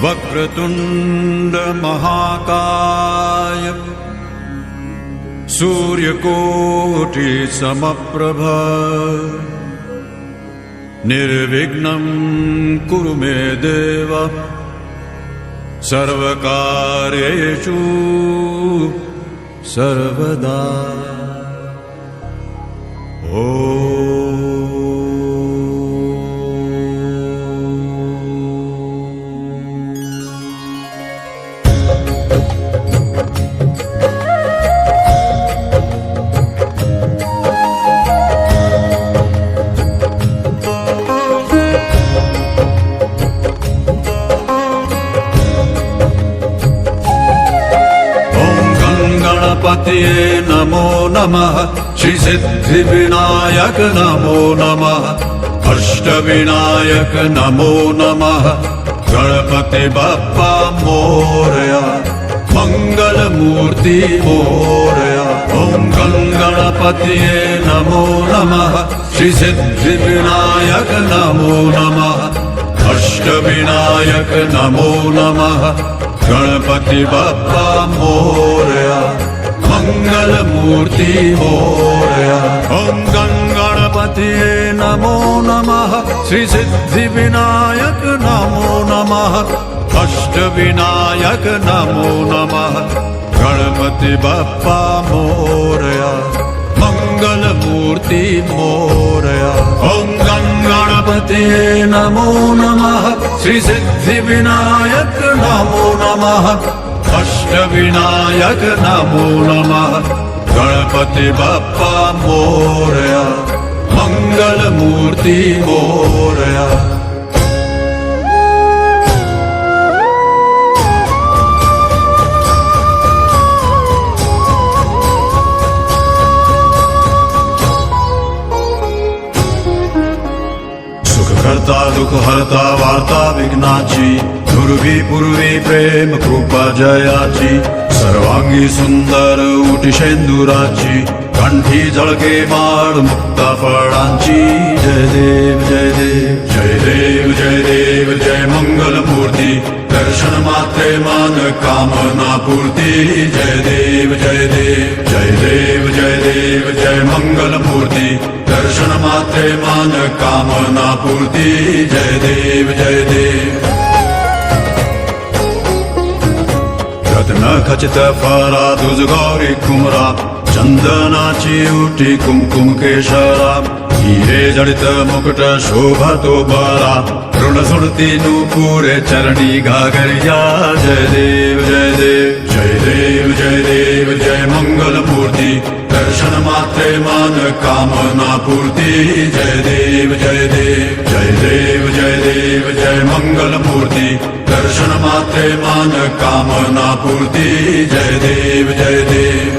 वक्रतुंड महाकाय सूर्यकोटि समप्रभ निर्विघ्नं कुरु मे देव सर्वकार्येषु सर्वदा। गणपतिये नमो नमः, श्री सिद्धिविनायक नमो नमः, अष्टविनायक नमो नमः, गणपति बप्पा मोरया, मंगलमूर्ति मोरया। ओम गणपतिये नमो नमः, श्री सिद्धिविनायक नमो नमः, अष्टविनायक नमो नमः, गणपति बप्पा मोरया, मंगलमूर्ति मोरया। ओम गणपतिये नमो नमः, श्री सिद्धिविनायक नमो नमः, अष्टविनायक नमो नमः, गणपति बप्पा मोरया, मंगलमूर्ति मोरया। ओम गणपतिये नमो नमः, श्री सिद्धिविनायक नमो नमः, अष्टविनायक नमो नमः, गणपति बप्पा मोरया, मंगलमूर्ति मोरया। करता दुख हरता वार्ता विघ्नाची, दुर्वी पूर्वी प्रेम कृपा जयाची, सर्वांगी सुंदर उटी शेंदुराची, कंठी झळके माळ मुक्ता फळांची। जय देव जय देव जय देव जय देव जय मंगलमूर्ती, दर्शन मात्रे मान कामना पूर्ती। जय देव जय देव जय देव जय देव जय मंगलमूर्ती, दर्शन मात्रे मान कामना पूर्ती। जय देव जय देव। रत्न खचित फरा तुझ गौरी कुमरा, चंदनाची उटी कुमकुम केशरा, हिरे जडित मुकुट शोभतो बरा, ऋण सुरती नूपुरे चरणी घागरिया। जय देव जय देव जय देव जय देव जय मंगलमूर्ती, दर्शन मात्रे मान कामना पूर्ती। जय देव जय देव जय देव जय देव जय मंगलमूर्ती, दर्शन मात्रे मान कामना पूर्ती। जय देव जय देव।